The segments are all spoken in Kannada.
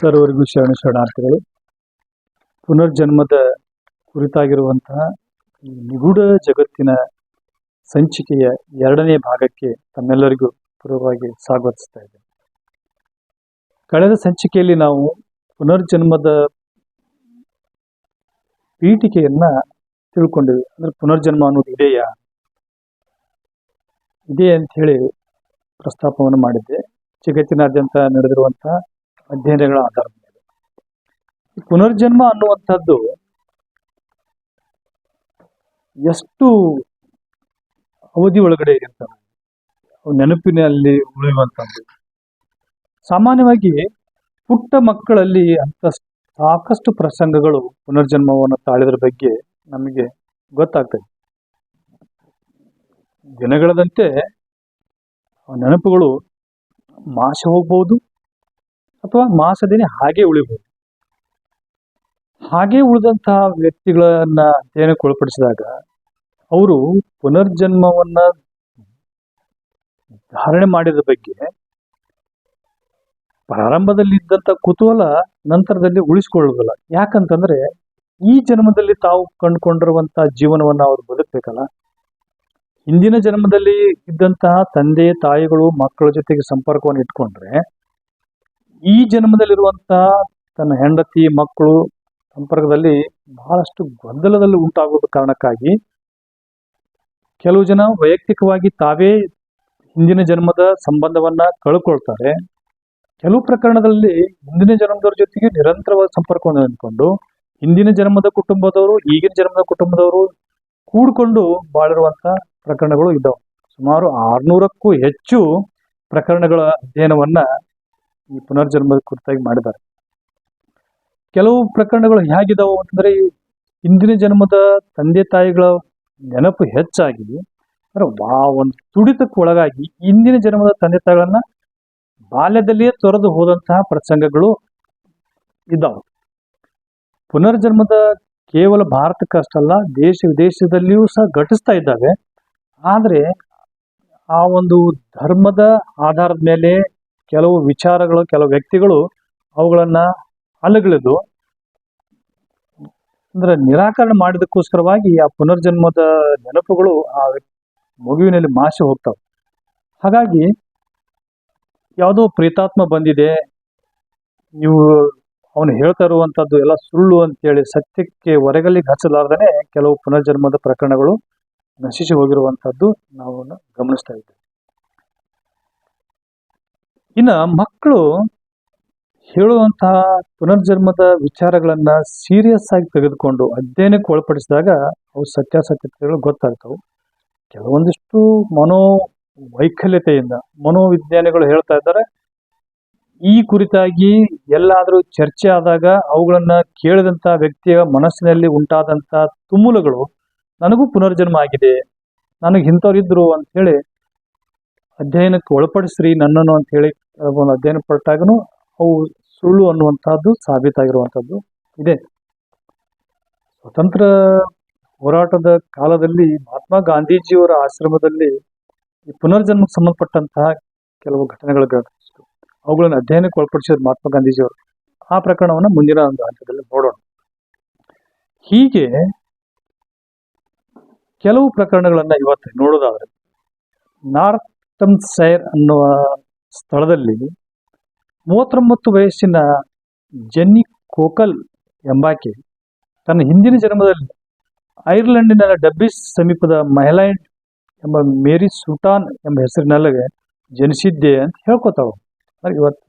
ಸರ್ವರಿಗೂ ಶರಣಾರ್ಥಿಗಳು. ಪುನರ್ಜನ್ಮದ ಕುರಿತಾಗಿರುವಂತಹ ಈ ನಿಗೂಢ ಜಗತ್ತಿನ ಸಂಚಿಕೆಯ 2ನೇ ಭಾಗಕ್ಕೆ ತಮ್ಮೆಲ್ಲರಿಗೂ ಪೂರ್ವವಾಗಿ ಸ್ವಾಗತಿಸ್ತಾ ಇದ್ದೇನೆ. ಕಳೆದ ಸಂಚಿಕೆಯಲ್ಲಿ ನಾವು ಪುನರ್ಜನ್ಮದ ಪೀಠಿಕೆಯನ್ನ ತಿಳ್ಕೊಂಡಿವಿ. ಅಂದ್ರೆ ಪುನರ್ಜನ್ಮ ಅನ್ನೋದು ಇದೆಯಾ ಅಂತ ಹೇಳಿ ಪ್ರಸ್ತಾಪವನ್ನು ಮಾಡಿದ್ದೆ. ಜಗತ್ತಿನಾದ್ಯಂತ ನಡೆದಿರುವಂತಹ ಅಧ್ಯಯನಗಳ ಆಧಾರದ ಮೇಲೆ ಈ ಪುನರ್ಜನ್ಮ ಅನ್ನುವಂಥದ್ದು ಎಷ್ಟು ಅವಧಿ ಒಳಗಡೆ ಇರ್ತದೆ, ನೆನಪಿನಲ್ಲಿ ಉಳಿಯುವಂಥದ್ದು. ಸಾಮಾನ್ಯವಾಗಿ ಪುಟ್ಟ ಮಕ್ಕಳಲ್ಲಿ ಅಂತ ಸಾಕಷ್ಟು ಪ್ರಸಂಗಗಳು ಪುನರ್ಜನ್ಮವನ್ನು ತಾಳಿದ್ರ ಬಗ್ಗೆ ನಮಗೆ ಗೊತ್ತಾಗ್ತದೆ. ದಿನಗಳದಂತೆ ನೆನಪುಗಳು ಮಾಸ ಹೋಗ್ಬೋದು ಅಥವಾ ಮಾಸದೇನೆ ಹಾಗೆ ಉಳಿಬಹುದು. ಹಾಗೆ ಉಳಿದಂತಹ ವ್ಯಕ್ತಿಗಳನ್ನ ಅಧ್ಯಯನಕ್ಕೆ ಒಳಪಡಿಸಿದಾಗ ಅವರು ಪುನರ್ಜನ್ಮವನ್ನ ಧಾರಣೆ ಮಾಡಿದ ಬಗ್ಗೆ ಪ್ರಾರಂಭದಲ್ಲಿ ಇದ್ದಂತ ಕುತೂಹಲ ನಂತರದಲ್ಲಿ ಉಳಿಸ್ಕೊಳ್ಳೋದಿಲ್ಲ. ಯಾಕಂತಂದ್ರೆ ಈ ಜನ್ಮದಲ್ಲಿ ತಾವು ಕಂಡುಕೊಂಡಿರುವಂತಹ ಜೀವನವನ್ನ ಅವ್ರು ಬದುಕಬೇಕಲ್ಲ. ಹಿಂದಿನ ಜನ್ಮದಲ್ಲಿ ಇದ್ದಂತಹ ತಂದೆ ತಾಯಿಗಳು ಮಕ್ಕಳ ಜೊತೆಗೆ ಸಂಪರ್ಕವನ್ನು ಇಟ್ಕೊಂಡ್ರೆ ಈ ಜನ್ಮದಲ್ಲಿರುವಂತಹ ತನ್ನ ಹೆಂಡತಿ ಮಕ್ಕಳು ಸಂಪರ್ಕದಲ್ಲಿ ಬಹಳಷ್ಟು ಗೊಂದಲದಲ್ಲಿ ಉಂಟಾಗೋದ ಕಾರಣಕ್ಕಾಗಿ ಕೆಲವು ಜನ ವೈಯಕ್ತಿಕವಾಗಿ ತಾವೇ ಹಿಂದಿನ ಜನ್ಮದ ಸಂಬಂಧವನ್ನ ಕಳ್ಕೊಳ್ತಾರೆ. ಕೆಲವು ಪ್ರಕರಣದಲ್ಲಿ ಹಿಂದಿನ ಜನ್ಮದವ್ರ ಜೊತೆಗೆ ನಿರಂತರವಾದ ಸಂಪರ್ಕವನ್ನು ಇಟ್ಕೊಂಡು ಹಿಂದಿನ ಜನ್ಮದ ಕುಟುಂಬದವರು ಈಗಿನ ಜನ್ಮದ ಕುಟುಂಬದವರು ಕೂಡ್ಕೊಂಡು ಬಾಳಿರುವಂತಹ ಪ್ರಕರಣಗಳು ಇದ್ದಾವೆ. ಸುಮಾರು 600ಕ್ಕೂ ಹೆಚ್ಚು ಪ್ರಕರಣಗಳ ಅಧ್ಯಯನವನ್ನ ಈ ಪುನರ್ಜನ್ಮದ ಕುರಿತಾಗಿ ಮಾಡಿದ್ದಾರೆ. ಕೆಲವು ಪ್ರಕರಣಗಳು ಹೇಗಿದಾವು ಅಂತಂದ್ರೆ ಹಿಂದಿನ ಜನ್ಮದ ತಂದೆ ತಾಯಿಗಳ ನೆನಪು ಹೆಚ್ಚಾಗಿ ಒಂದು ತುಡಿತಕ್ಕೆ ಒಳಗಾಗಿ ಹಿಂದಿನ ಜನ್ಮದ ತಂದೆ ತಾಯಿಗಳನ್ನ ಬಾಲ್ಯದಲ್ಲಿಯೇ ತೊರೆದು ಹೋದಂತಹ ಪ್ರಸಂಗಗಳು ಇದ್ದಾವೆ. ಪುನರ್ಜನ್ಮದ ಕೇವಲ ಭಾರತಕ್ಕಷ್ಟಲ್ಲ, ದೇಶ ವಿದೇಶದಲ್ಲಿಯೂ ಸಹ ಘಟಿಸ್ತಾ ಇದ್ದಾವೆ. ಆದ್ರೆ ಆ ಒಂದು ಧರ್ಮದ ಆಧಾರದ ಮೇಲೆ ಕೆಲವು ವಿಚಾರಗಳು ಕೆಲವು ವ್ಯಕ್ತಿಗಳು ಅವುಗಳನ್ನ ಅಲಗಳೆದು ಅಂದ್ರೆ ನಿರಾಕರಣೆ ಮಾಡಿದಕ್ಕೋಸ್ಕರವಾಗಿ ಆ ಪುನರ್ಜನ್ಮದ ನೆನಪುಗಳು ಆ ಮಗುವಿನಲ್ಲಿ ಮಾಸಿ ಹೋಗ್ತಾವೆ. ಹಾಗಾಗಿ ಯಾವುದೋ ಪ್ರೇತಾತ್ಮ ಬಂದಿದೆ, ಇವು ಅವನು ಹೇಳ್ತಾ ಇರುವಂತದ್ದು ಎಲ್ಲ ಸುಳ್ಳು ಅಂತೇಳಿ ಸತ್ಯಕ್ಕೆ ಹೊರಗಲ್ಲಿಗೆ ಹಚ್ಚಲಾರ್ದೇನೆ ಕೆಲವು ಪುನರ್ಜನ್ಮದ ಪ್ರಕರಣಗಳು ನಶಿಸಿ ಹೋಗಿರುವಂತಹದ್ದು ನಾವು ಗಮನಿಸ್ತಾ ಇದ್ದೇವೆ. ಇನ್ನು ಮಕ್ಕಳು ಹೇಳುವಂತಹ ಪುನರ್ಜನ್ಮದ ವಿಚಾರಗಳನ್ನ ಸೀರಿಯಸ್ ಆಗಿ ತೆಗೆದುಕೊಂಡು ಅಧ್ಯಯನಕ್ಕೆ ಒಳಪಡಿಸಿದಾಗ ಅವು ಸತ್ಯಾಸತ್ಯತೆಗಳು ಗೊತ್ತಾಗ್ತವೆ. ಕೆಲವೊಂದಿಷ್ಟು ಮನೋವೈಕಲ್ಯತೆಯಿಂದ ಮನೋವಿಜ್ಞಾನಿಗಳು ಹೇಳ್ತಾ ಇದ್ದಾರೆ, ಈ ಕುರಿತಾಗಿ ಎಲ್ಲಾದ್ರೂ ಚರ್ಚೆ ಆದಾಗ ಅವುಗಳನ್ನ ಕೇಳಿದಂತ ವ್ಯಕ್ತಿಯ ಮನಸ್ಸಿನಲ್ಲಿ ಉಂಟಾದಂತ ತುಮುಲಗಳು ನನಗೂ ಪುನರ್ಜನ್ಮ ಆಗಿದೆ, ನನಗೆ ಇಂಥವ್ರಿದ್ರು ಅಂತ ಹೇಳಿ ಅಧ್ಯಯನಕ್ಕೆ ಒಳಪಡಿಸ್ರಿ ನನ್ನನ್ನು ಅಂತ ಹೇಳಿ ಒಂದು ಅಧ್ಯಯನ ಪಟ್ಟಾಗನು ಅವು ಸುಳ್ಳು ಅನ್ನುವಂಥದ್ದು ಸಾಬೀತಾಗಿರುವಂಥದ್ದು ಇದೆ. ಸ್ವತಂತ್ರ ಹೋರಾಟದ ಕಾಲದಲ್ಲಿ ಮಹಾತ್ಮ ಗಾಂಧೀಜಿಯವರ ಆಶ್ರಮದಲ್ಲಿ ಈ ಪುನರ್ಜನ್ಮಕ್ಕೆ ಸಂಬಂಧಪಟ್ಟಂತಹ ಕೆಲವು ಘಟನೆಗಳು ಘಟಿಸಿತು. ಅವುಗಳನ್ನು ಅಧ್ಯಯನಕ್ಕೆ ಒಳಪಡಿಸಿದ್ರು ಮಹಾತ್ಮ ಗಾಂಧೀಜಿಯವರು. ಆ ಪ್ರಕರಣವನ್ನು ಮುಂದಿನ ಒಂದು ಹಂತದಲ್ಲಿ ನೋಡೋಣ. ಹೀಗೆ ಕೆಲವು ಪ್ರಕರಣಗಳನ್ನ ಇವತ್ತು ನೋಡೋದಾದ್ರೆ ನಾರ್ಥಂಪ್ಶೈರ್ ಅನ್ನುವ ಸ್ಥಳದಲ್ಲಿ 39 ವಯಸ್ಸಿನ ಜೆನ್ನಿ ಕೋಕಲ್ ಎಂಬಾಕೆ ತನ್ನ ಹಿಂದಿನ ಜನ್ಮದಲ್ಲಿ ಐರ್ಲೆಂಡಿನ ಡಬ್ಬಿಸ್ ಸಮೀಪದ ಮೈಲ್ಯಾಂಡ್ ಎಂಬ ಮೇರಿ ಸುಟಾನ್ ಎಂಬ ಹೆಸರಿನಲ್ಲಿಗೆ ಜನಿಸಿದ್ದೆ ಅಂತ ಹೇಳ್ಕೊತಾಳು. ಇವತ್ತು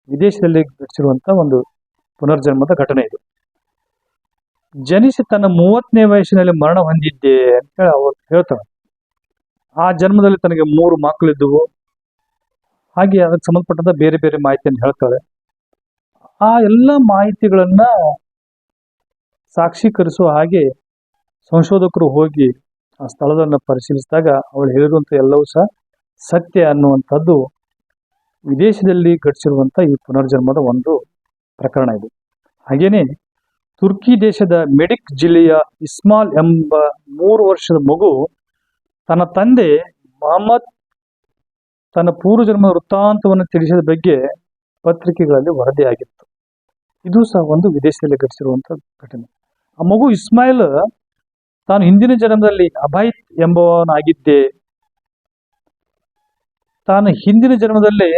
ವಿದೇಶದಲ್ಲಿ ಘಟಿಸಿರುವಂತ ಒಂದು ಪುನರ್ಜನ್ಮದ ಘಟನೆ ಇದು. ಜನಿಸಿ ತನ್ನ 30ನೇ ವಯಸ್ಸಿನಲ್ಲಿ ಮರಣ ಹೊಂದಿದ್ದೆ ಅಂತ ಹೇಳಿ ಅವಳು ಹೇಳ್ತಾಳೆ. ಆ ಜನ್ಮದಲ್ಲಿ ತನಗೆ 3 ಮಕ್ಕಳಿದ್ದವು. ಹಾಗೆ ಅದಕ್ಕೆ ಸಂಬಂಧಪಟ್ಟಂತ ಬೇರೆ ಬೇರೆ ಮಾಹಿತಿಯನ್ನು ಹೇಳ್ತಾಳೆ. ಆ ಎಲ್ಲ ಮಾಹಿತಿಗಳನ್ನ ಸಾಕ್ಷೀಕರಿಸುವ ಹಾಗೆ ಸಂಶೋಧಕರು ಹೋಗಿ ಆ ಸ್ಥಳದನ್ನ ಪರಿಶೀಲಿಸಿದಾಗ ಅವಳು ಹೇಳಿರುವಂತ ಎಲ್ಲವೂ ಸಹ ಸತ್ಯ ಅನ್ನುವಂಥದ್ದು ವಿದೇಶದಲ್ಲಿ ಘಟಿಸಿರುವಂತ ಈ ಪುನರ್ಜನ್ಮದ ಒಂದು ಪ್ರಕರಣ ಇದು. ಹಾಗೇನೆ ತುರ್ಕಿ ದೇಶದ ಮೆಡಿಕ್ ಜಿಲ್ಲೆಯ ಇಸ್ಮಾಲ್ ಎಂಬ 3 ವರ್ಷದ ಮಗು ತನ್ನ ತಂದೆ ಮೊಹಮ್ಮದ್ ತನ್ನ ಪೂರ್ವಜನ್ಮದ ವೃತ್ತಾಂತವನ್ನು ತಿಳಿಸಿದ ಬಗ್ಗೆ ಪತ್ರಿಕೆಗಳಲ್ಲಿ ವರದಿಯಾಗಿತ್ತು. ಇದು ಸಹ ಒಂದು ವಿದೇಶದಲ್ಲಿ ಘಟಿಸಿರುವಂತ ಘಟನೆ. ಆ ಮಗು ಇಸ್ಮಾಯಿಲ್ ತಾನು ಹಿಂದಿನ ಜನ್ಮದಲ್ಲಿ ಅಭೈತ್ ಎಂಬವನಾಗಿದ್ದೆ, ತಾನು ಹಿಂದಿನ ಜನ್ಮದಲ್ಲಿ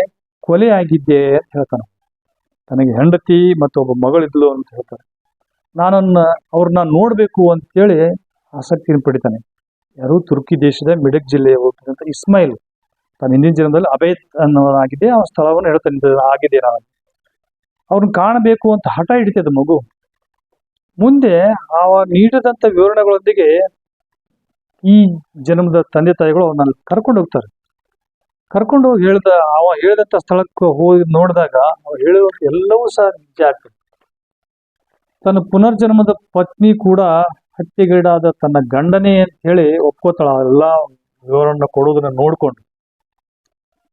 ಕೊಲೆ ಆಗಿದ್ದೆ ಅಂತ ಹೇಳ್ತಾನೆ. ತನಗೆ ಹೆಂಡತಿ ಮತ್ತು ಒಬ್ಬ ಮಗಳಿದ್ಲು ಅಂತ ಹೇಳ್ತಾರೆ. ಅವ್ರನ್ನ ನೋಡ್ಬೇಕು ಅಂತೇಳಿ ಆಸಕ್ತಿಯನ್ನು ಪಡಿತಾನೆ. ಯಾರು? ತುರ್ಕಿ ದೇಶದ ಮಿಡಕ್ ಜಿಲ್ಲೆಯ ಹೋಗ್ತಕ್ಕಂಥ ಇಸ್ಮಾಯಿಲ್ ತಾನು ಹಿಂದಿನ ಜನ್ಮದಲ್ಲಿ ಅಭೈತ್ ಅನ್ನೋನಾಗಿದೆ. ಆ ಸ್ಥಳವನ್ನು ಹೇಳ್ತಾನೆ, ಆಗಿದೆ ನಾನು ಅವ್ರನ್ನ ಕಾಣಬೇಕು ಅಂತ ಹಠ ಹಿಡಿತದ ಮಗು. ಮುಂದೆ ಅವ ನೀಡಿದಂತ ವಿವರಣೆಗಳೊಂದಿಗೆ ಈ ಜನ್ಮದ ತಂದೆ ತಾಯಿಗಳು ಅವನ್ನ ಕರ್ಕೊಂಡು ಹೋಗ್ತಾರೆ. ಕರ್ಕೊಂಡು ಹೋಗಿ ಅವ ಹೇಳಿದಂತ ಸ್ಥಳಕ್ಕೆ ಹೋಗಿ ನೋಡಿದಾಗ ಅವ ಹೇಳುವ ಎಲ್ಲವೂ ಸಹ ನಿಜ ಆಗ್ತದೆ. ತನ್ನ ಪುನರ್ಜನ್ಮದ ಪತ್ನಿ ಕೂಡ ಹತ್ಯೆಗೀಡಾದ ತನ್ನ ಗಂಡನೇ ಅಂತ ಹೇಳಿ ಒಪ್ಕೋತಾಳ. ಎಲ್ಲ ವಿವರನ್ನ ಕೊಡೋದನ್ನ ನೋಡ್ಕೊಂಡು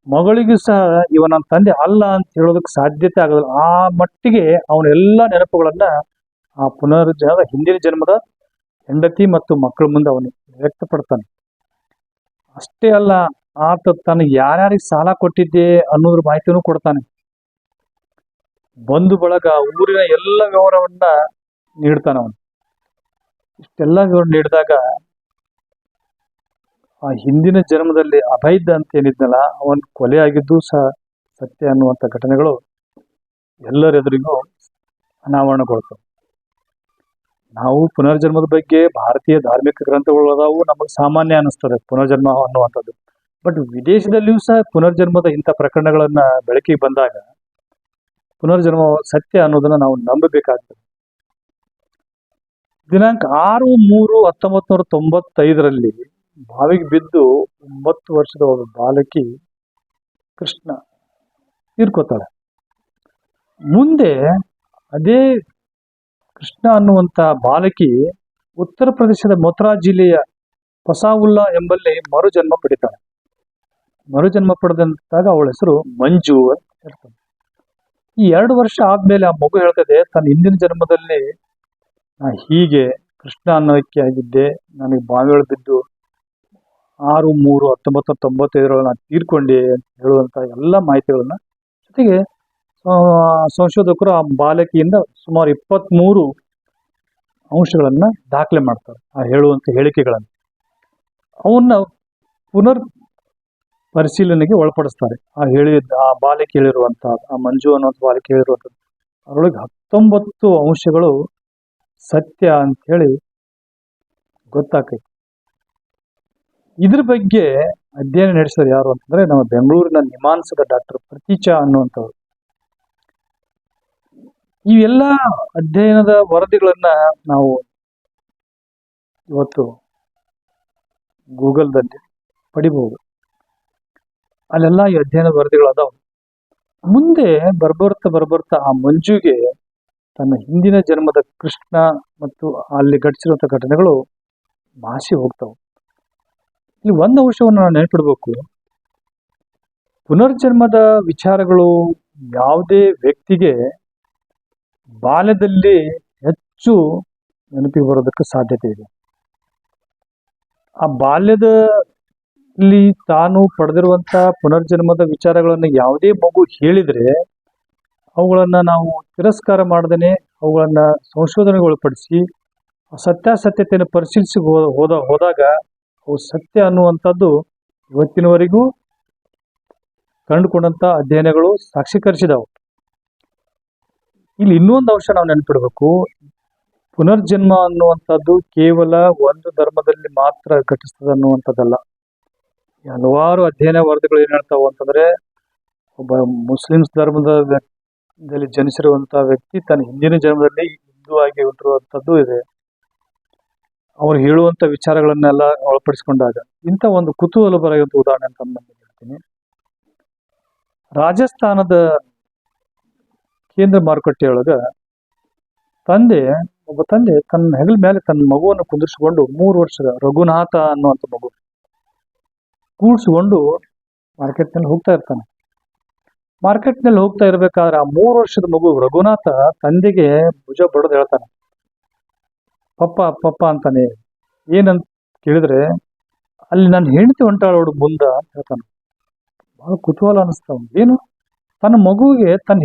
ಮಗಳಿಗೂ ಸಹ ಇವ ನನ್ನ ತಂದೆ ಅಲ್ಲ ಅಂತ ಹೇಳೋದಕ್ಕೆ ಸಾಧ್ಯತೆ ಆಗೋದಿಲ್ಲ. ಆ ಮಟ್ಟಿಗೆ ಅವನ ಎಲ್ಲ ನೆನಪುಗಳನ್ನ ಆ ಹಿಂದಿನ ಜನ್ಮದ ಹೆಂಡತಿ ಮತ್ತು ಮಕ್ಕಳ ಮುಂದೆ ಅವನು ವ್ಯಕ್ತಪಡ್ತಾನೆ. ಅಷ್ಟೇ ಅಲ್ಲ, ಆತ ತನಗೆ ಯಾರ್ಯಾರಿಗೆ ಸಾಲ ಕೊಟ್ಟಿದ್ದೆ ಅನ್ನೋದ್ರ ಮಾಹಿತಿನೂ ಕೊಡ್ತಾನೆ. ಬಂಧು ಬಳಗ, ಊರಿನ ಎಲ್ಲ ವಿವರವನ್ನ ನೀಡ್ತಾನೆ ಅವನು. ಇಷ್ಟೆಲ್ಲ ವಿವರ ನೀಡಿದಾಗ ಆ ಹಿಂದಿನ ಜನ್ಮದಲ್ಲಿ ಅಭೈದ್ ಅಂತ ಏನಿದ್ನಲ್ಲ ಅವನ್ ಕೊಲೆ ಆಗಿದ್ದು ಸಹ ಸತ್ಯ ಅನ್ನುವಂಥ ಘಟನೆಗಳು ಎಲ್ಲರೆದುರಿಗೂ ಅನಾವರಣಗೊಳ್ತವೆ. ನಾವು ಪುನರ್ಜನ್ಮದ ಬಗ್ಗೆ ಭಾರತೀಯ ಧಾರ್ಮಿಕ ಗ್ರಂಥಗಳು ಅದಾವು, ನಮಗೆ ಸಾಮಾನ್ಯ ಅನಿಸ್ತದೆ ಪುನರ್ಜನ್ಮ ಅನ್ನುವಂಥದ್ದು. ಬಟ್ ವಿದೇಶದಲ್ಲಿಯೂ ಸಹ ಪುನರ್ಜನ್ಮದ ಇಂಥ ಪ್ರಕರಣಗಳನ್ನ ಬೆಳಕಿಗೆ ಬಂದಾಗ ಪುನರ್ಜನ್ಮ ಸತ್ಯ ಅನ್ನೋದನ್ನ ನಾವು ನಂಬಬೇಕಾಗ್ತದೆ. ದಿನಾಂಕ 6/3/1995 ಬಾವಿಗೆ ಬಿದ್ದು 9 ವರ್ಷದ ಒಬ್ಬ ಬಾಲಕಿ ಕೃಷ್ಣ ತೀರ್ಕೋತಾಳೆ. ಮುಂದೆ ಅದೇ ಕೃಷ್ಣ ಅನ್ನುವಂತ ಬಾಲಕಿ ಉತ್ತರ ಪ್ರದೇಶದ ಮಥುರಾ ಜಿಲ್ಲೆಯ ಪಸಾವುಲ್ಲಾ ಎಂಬಲ್ಲಿ ಮರುಜನ್ಮ ಪಡಿತಾಳೆ. ಮರುಜನ್ಮ ಪಡೆದಂತಾಗ ಅವಳ ಹೆಸರು ಮಂಜು ಅಂತ ಹೇಳ್ತಾನೆ. ಈ 2 ವರ್ಷ ಆದ್ಮೇಲೆ ಆ ಮಗು ಹೇಳ್ತದೆ, ತನ್ನ ಹಿಂದಿನ ಜನ್ಮದಲ್ಲಿ ನಾ ಹೀಗೆ ಕೃಷ್ಣ ಅನ್ನೋಕ್ಕೆ ಆಗಿದ್ದೆ, ನನಗೆ ಬಾವಿಯೊಳಗೆ ಬಿದ್ದು 6/3/1995 ನಾನು ತೀರ್ಕೊಂಡೆ ಅಂತ ಹೇಳುವಂತ ಎಲ್ಲ ಮಾಹಿತಿಗಳನ್ನ, ಜೊತೆಗೆ ಸಂಶೋಧಕರು ಆ ಬಾಲಕಿಯಿಂದ ಸುಮಾರು 23 ಅಂಶಗಳನ್ನ ದಾಖಲೆ ಮಾಡ್ತಾರೆ, ಆ ಹೇಳುವಂತ ಹೇಳಿಕೆಗಳನ್ನು. ಅವನ್ನ ಪುನರ್ ಪರಿಶೀಲನೆಗೆ ಒಳಪಡಿಸ್ತಾರೆ. ಆ ಬಾಲಕಿ ಹೇಳಿರುವಂತ, ಆ ಮಂಜು ಅನ್ನುವಂಥ ಬಾಲಕಿ ಹೇಳಿರುವಂಥದ್ದು ಅದರೊಳಗೆ 19 ಅಂಶಗಳು ಸತ್ಯ ಅಂತ ಹೇಳಿ ಗೊತ್ತಾಕೈತಿ. ಇದ್ರ ಬಗ್ಗೆ ಅಧ್ಯಯನ ನಡೆಸಿದ್ರು ಯಾರು ಅಂತಂದ್ರೆ ನಮ್ಮ ಬೆಂಗಳೂರಿನ ನಿಮಾನ್ಸದ ಡಾಕ್ಟರ್ ಪ್ರತೀಚಾ ಅನ್ನುವಂಥವ್ರು. ಇವೆಲ್ಲ ಅಧ್ಯಯನದ ವರದಿಗಳನ್ನ ನಾವು ಇವತ್ತು ಗೂಗಲ್ದಲ್ಲಿ ಪಡಿಬಹುದು. ಅಲ್ಲೆಲ್ಲ ಈ ಅಧ್ಯಯನದ ವರದಿಗಳು ಅದಾವ. ಮುಂದೆ ಬರ್ಬರ್ತಾ ಆ ಮಂಜುಗೆ ತನ್ನ ಹಿಂದಿನ ಜನ್ಮದ ಕೃಷ್ಣ ಮತ್ತು ಅಲ್ಲಿ ಘಟಿಸಿರುವಂತ ಘಟನೆಗಳು ಭಾಷೆ ಹೋಗ್ತಾವೆ. ಇಲ್ಲಿ ಒಂದು ಅಂಶವನ್ನು ನಾವು ನೆನಪಿಡ್ಬೇಕು. ಪುನರ್ಜನ್ಮದ ವಿಚಾರಗಳು ಯಾವುದೇ ವ್ಯಕ್ತಿಗೆ ಬಾಲ್ಯದಲ್ಲಿ ಹೆಚ್ಚು ನೆನಪಿಗೆ ಬರೋದಕ್ಕೆ ಸಾಧ್ಯತೆ ಇದೆ. ಆ ಬಾಲ್ಯದಲ್ಲಿ ತಾನು ಪಡೆದಿರುವಂತ ಪುನರ್ಜನ್ಮದ ವಿಚಾರಗಳನ್ನು ಯಾವುದೇ ಮಗು ಹೇಳಿದ್ರೆ ಅವುಗಳನ್ನ ನಾವು ತಿರಸ್ಕಾರ ಮಾಡದೇನೆ ಅವುಗಳನ್ನ ಸಂಶೋಧನೆಗೆ ಒಳಪಡಿಸಿ ಸತ್ಯಾಸತ್ಯತೆಯನ್ನು ಪರಿಶೀಲಿಸಿ ಹೋದಾಗ ಅವು ಸತ್ಯ ಅನ್ನುವಂಥದ್ದು ಇವತ್ತಿನವರೆಗೂ ಕಂಡುಕೊಂಡಂತ ಅಧ್ಯಯನಗಳು ಸಾಕ್ಷೀಕರಿಸಿದವು. ಇಲ್ಲಿ ಇನ್ನೊಂದು ಅಂಶ ನಾವು ನೆನಪಿಡ್ಬೇಕು. ಪುನರ್ಜನ್ಮ ಅನ್ನುವಂಥದ್ದು ಕೇವಲ ಒಂದು ಧರ್ಮದಲ್ಲಿ ಮಾತ್ರ ಘಟಿಸ್ತದೆ ಅನ್ನುವಂಥದ್ದಲ್ಲ. ಹಲವಾರು ಅಧ್ಯಯನ ವರದಿಗಳು ಏನ್ ಹೇಳ್ತಾವ ಅಂತಂದ್ರೆ, ಒಬ್ಬ ಮುಸ್ಲಿಮ್ಸ್ ಧರ್ಮದಲ್ಲಿ ಜನಿಸಿರುವಂತಹ ವ್ಯಕ್ತಿ ತನ್ನ ಹಿಂದಿನ ಜನ್ಮದಲ್ಲಿ ಹಿಂದೂ ಆಗಿ ಹುಟ್ಟಿರುವಂಥದ್ದು ಇದೆ. ಅವ್ರು ಹೇಳುವಂತ ವಿಚಾರಗಳನ್ನೆಲ್ಲ ಒಳಪಡಿಸಿಕೊಂಡಾಗ ಇಂಥ ಒಂದು ಕುತೂಹಲ ಬರೆಯುವಂತ ಉದಾಹರಣೆ ಅಂತ ಹೇಳ್ತೀನಿ. ರಾಜಸ್ಥಾನದ ಕೇಂದ್ರ ಮಾರುಕಟ್ಟೆಯೊಳಗ ಒಬ್ಬ ತಂದೆ ತನ್ನ ಹೆಗಲ ಮೇಲೆ ತನ್ನ ಮಗುವನ್ನು ಕುಂದಿರಿಸಿಕೊಂಡು 3 ವರ್ಷದ ರಘುನಾಥ ಅನ್ನುವಂಥ ಮಗು ಕೂಡಿಸಿಕೊಂಡು ಮಾರ್ಕೆಟ್ನಲ್ಲಿ ಹೋಗ್ತಾ ಇರ್ತಾನೆ. ಮಾರ್ಕೆಟ್ನಲ್ಲಿ ಹೋಗ್ತಾ ಇರ್ಬೇಕಾದ್ರೆ ಆ 3 ವರ್ಷದ ಮಗು ರಘುನಾಥ ತಂದೆಗೆ ಭುಜ ಬಡದು ಹೇಳ್ತಾನೆ, ಪಪ್ಪ ಪಪ್ಪ ಅಂತಾನೆ. ಏನಂತ ಕೇಳಿದ್ರೆ, ಅಲ್ಲಿ ನನ್ನ ಹೆಂಡತಿ ಹೊಂಟಾಳೋಡು ಮುಂದ ಅಂತ ಹೇಳ್ತಾನೆ. ಬಹಳ ಕುತೂಹಲ ಅನಿಸ್ತಾವ. ಏನು, ತನ್ನ ಮಗುವಿಗೆ ತನ್ನ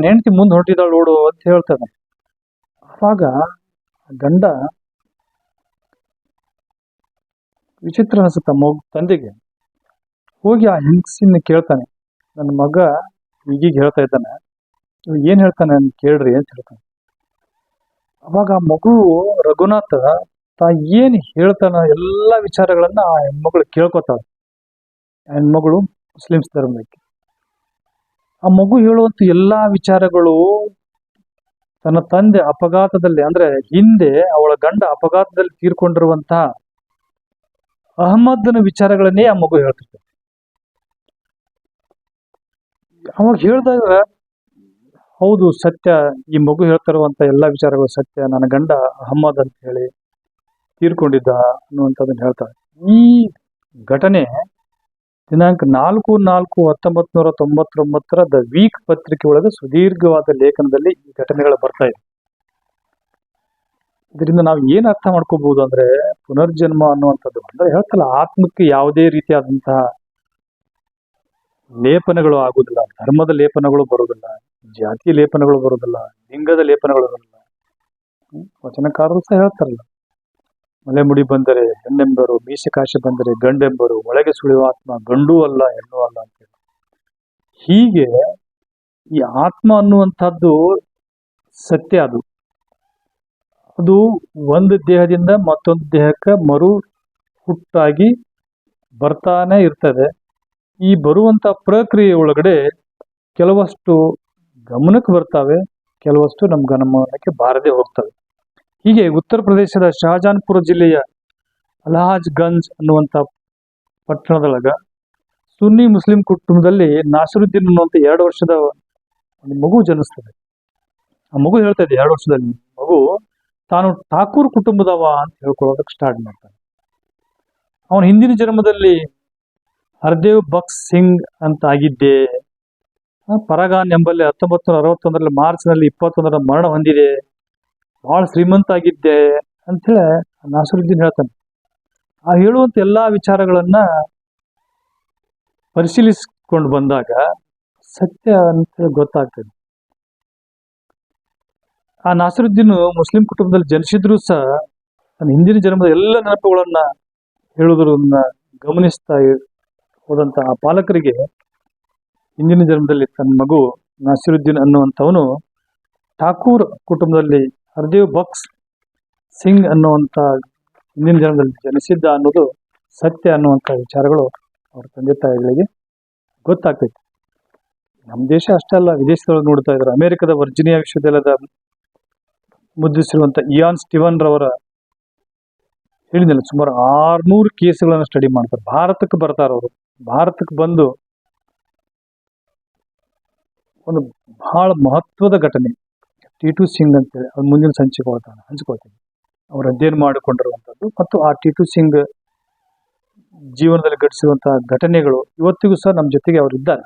ಹೆಂಡತಿ ಮುಂದೆ ಹೊರಟಿದ್ದಾಳು ನೋಡು ಅಂತ ಹೇಳ್ತಾನೆ. ಅವಾಗ ಗಂಡ ವಿಚಿತ್ರ ಅನಿಸುತ್ತ ತಂದೆಗೆ. ಹೋಗಿ ಆ ಹೆಂಗಸಿನ ಕೇಳ್ತಾನೆ, ನನ್ನ ಮಗ ಈಗೀಗ ಹೇಳ್ತಾ ಇದ್ದಾನೆ, ಏನ್ ಹೇಳ್ತಾನೆ ಅಂತ ಕೇಳ್ರಿ ಅಂತ ಹೇಳ್ತಾನೆ. ಅವಾಗ ಆ ಮಗು ರಘುನಾಥ ಏನ್ ಹೇಳ್ತಾನ ಎಲ್ಲಾ ವಿಚಾರಗಳನ್ನ ಆ ಹೆಣ್ಮಗಳು ಕೇಳ್ಕೊತಾಳೆ. ಹೆಣ್ಮಗಳು ಮುಸ್ಲಿಮ್ಸ್ ಧರ್ಮಕ್ಕೆ. ಆ ಮಗು ಹೇಳುವಂತ ಎಲ್ಲಾ ವಿಚಾರಗಳು ತನ್ನ ತಂದೆ ಅಪಘಾತದಲ್ಲಿ, ಅಂದ್ರೆ ಹಿಂದೆ ಅವಳ ಗಂಡ ಅಪಘಾತದಲ್ಲಿ ತೀರ್ಕೊಂಡಿರುವಂತಹ ಅಹಮ್ಮದನ ವಿಚಾರಗಳನ್ನೇ ಆ ಮಗು ಹೇಳ್ತಿರ್ತದೆ. ಅವಾಗ ಹೇಳ್ದಾಗ ಹೌದು ಸತ್ಯ, ಈ ಮಗು ಹೇಳ್ತಿರುವಂತ ಎಲ್ಲಾ ವಿಚಾರಗಳು ಸತ್ಯ, ನನ್ನ ಗಂಡ ಅಹಮ್ಮದ್ ಅಂತ ಹೇಳಿ ತೀರ್ಕೊಂಡಿದ್ದ ಅನ್ನುವಂಥದ್ದನ್ನ ಹೇಳ್ತಾರೆ. ಈ ಘಟನೆ ದಿನಾಂಕ 4/4/1999 ದ ವೀಕ್ ಪತ್ರಿಕೆ ಒಳಗೆ ಸುದೀರ್ಘವಾದ ಲೇಖನದಲ್ಲಿ ಈ ಘಟನೆಗಳು ಬರ್ತಾ ಇದೆ. ಇದರಿಂದ ನಾವು ಏನ್ ಅರ್ಥ ಮಾಡ್ಕೋಬಹುದು ಅಂದ್ರೆ, ಪುನರ್ಜನ್ಮ ಅನ್ನುವಂಥದ್ದು ಅಂದ್ರೆ ಹೇಳ್ತಲ್ಲ, ಆತ್ಮಕ್ಕೆ ಯಾವುದೇ ರೀತಿಯಾದಂತಹ ಲೇಪನಗಳು ಆಗುದಿಲ್ಲ, ಧರ್ಮದ ಲೇಪನಗಳು ಬರುವುದಿಲ್ಲ, ಜಾತಿ ಲೇಪನಗಳು ಬರುವುದಿಲ್ಲ, ಲಿಂಗದ ಲೇಪನಗಳು ಬರುವುದಿಲ್ಲ. ವಚನಕಾರರು ಸಹ ಹೇಳ್ತಾರಲ್ಲ, ಮಲೆ ಮುಡಿ ಬಂದರೆ ಹೆಣ್ಣೆಂಬರು, ಮೀಸೆ ಬಂದರೆ ಗಂಡೆಂಬರು, ಒಳಗೆ ಸುಳಿಯುವ ಆತ್ಮ ಗಂಡೂ ಅಲ್ಲ ಹೆಣ್ಣು ಅಲ್ಲ ಅಂತ ಹೇಳಿ. ಹೀಗೆ ಈ ಆತ್ಮ ಅನ್ನುವಂಥದ್ದು ಸತ್ಯ. ಅದು ಒಂದು ದೇಹದಿಂದ ಮತ್ತೊಂದು ದೇಹಕ್ಕೆ ಮರು ಹುಟ್ಟಾಗಿ ಬರ್ತಾನೆ ಇರ್ತದೆ. ಈ ಬರುವಂತ ಪ್ರಕ್ರಿಯೆ ಒಳಗಡೆ ಕೆಲವಷ್ಟು ಗಮನಕ್ಕೆ ಬರ್ತವೆ, ಕೆಲವಷ್ಟು ನಮ್ಮ ಗಮನಕ್ಕೆ ಬಾರದೆ ಹೋಗ್ತವೆ. ಹೀಗೆ ಉತ್ತರ ಪ್ರದೇಶದ ಶಹಜಾನ್ಪುರ ಜಿಲ್ಲೆಯ ಅಲಹಾಜ್ ಗಂಜ್ ಅನ್ನುವಂಥ ಪಟ್ಟಣದೊಳಗ ಸುನ್ನಿ ಮುಸ್ಲಿಂ ಕುಟುಂಬದಲ್ಲಿ ನಾಸಿರುದ್ದೀನ್ ಅನ್ನುವಂಥ 2 ವರ್ಷದ ಒಂದು ಮಗು ಜನಿಸ್ತದೆ. ಆ ಮಗು ಹೇಳ್ತಾ ಇದೆ, 2 ವರ್ಷದಲ್ಲಿ ಮಗು ತಾನು ಠಾಕೂರ್ ಕುಟುಂಬದವ ಅಂತ ಹೇಳ್ಕೊಳ್ಳೋದಕ್ಕೆ ಸ್ಟಾರ್ಟ್ ಮಾಡ್ತಾನೆ. ಅವನ ಹಿಂದಿನ ಜನ್ಮದಲ್ಲಿ ಹರ್ದೇವ್ ಬಕ್ಸ್ ಸಿಂಗ್ ಅಂತ ಆಗಿದ್ದೆ, ಪರಗಾನ್ ಎಂಬಲ್ಲಿ 1961 ಮಾರ್ಚ್ನಲ್ಲಿ 21 ಮರಣ ಹೊಂದಿದೆ, ಬಹಳ ಶ್ರೀಮಂತ ಆಗಿದ್ದೆ ಅಂಥೇಳಿ ನಾಸಿರುದ್ದೀನ್ ಹೇಳ್ತಾನೆ. ಆ ಹೇಳುವಂತ ಎಲ್ಲಾ ವಿಚಾರಗಳನ್ನ ಪರಿಶೀಲಿಸಿಕೊಂಡು ಬಂದಾಗ ಸತ್ಯ ಅಂತ ಗೊತ್ತಾಗ್ತದೆ. ಆ ನಾಸಿರುದ್ದೀನ್ ಮುಸ್ಲಿಂ ಕುಟುಂಬದಲ್ಲಿ ಜನಿಸಿದ್ರು ಸಹ ತನ್ನ ಹಿಂದಿನ ಜನ್ಮದ ಎಲ್ಲ ನೆನಪುಗಳನ್ನ ಹೇಳುವುದನ್ನ ಗಮನಿಸ್ತಾ ಹೋದಂತ ಆ ಪಾಲಕರಿಗೆ ಹಿಂದಿನ ಜನ್ಮದಲ್ಲಿ ತನ್ನ ಮಗು ನಾಸಿರುದ್ದೀನ್ ಅನ್ನುವಂಥವನು ಠಾಕೂರ್ ಕುಟುಂಬದಲ್ಲಿ ಹರ್ದೇವ್ ಬಕ್ಸ್ ಸಿಂಗ್ ಅನ್ನುವಂಥ ಹಿಂದಿನ ಜನ್ಮದಲ್ಲಿ ಜನಿಸಿದ್ದ ಅನ್ನೋದು ಸತ್ಯ ಅನ್ನುವಂಥ ವಿಚಾರಗಳು ಅವ್ರ ತಂದೆ ತಾಯಿಗಳಿಗೆ ಗೊತ್ತಾಗ್ತೈತಿ. ನಮ್ಮ ದೇಶ ಅಷ್ಟೇ ಅಲ್ಲ, ವಿದೇಶದೊಳಗೆ ನೋಡ್ತಾ ಇದ್ದಾರೆ. ಅಮೆರಿಕದ ವರ್ಜಿನಿಯಾ ವಿಶ್ವವಿದ್ಯಾಲಯದ ಮುದ್ರಿಸಿರುವಂಥ ಇಯಾನ್ ಸ್ಟಿವನ್ ರವರ ಹೇಳಿದ್ನಲ್ಲ, ಸುಮಾರು 600 ಕೇಸ್ಗಳನ್ನು ಸ್ಟಡಿ ಮಾಡ್ತಾರೆ. ಭಾರತಕ್ಕೆ ಬರ್ತಾರ ಅವರು. ಭಾರತಕ್ಕೆ ಬಂದು ಒಂದು ಬಹಳ ಮಹತ್ವದ ಘಟನೆ ಟಿಟು ಸಿಂಗ್ ಅಂತೇಳಿ, ಅದು ಮುಂದಿನ ಹಂಚ್ಕೊಳ್ತೀನಿ. ಅವರು ಅಧ್ಯಯನ ಮಾಡಿಕೊಂಡಿರುವಂಥದ್ದು ಮತ್ತು ಆ ಟಿಟು ಸಿಂಗ್ ಜೀವನದಲ್ಲಿ ಘಟಿಸಿರುವಂತಹ ಘಟನೆಗಳು ಇವತ್ತಿಗೂ ಸಹ ನಮ್ಮ ಜೊತೆಗೆ ಅವರು ಇದ್ದಾರೆ.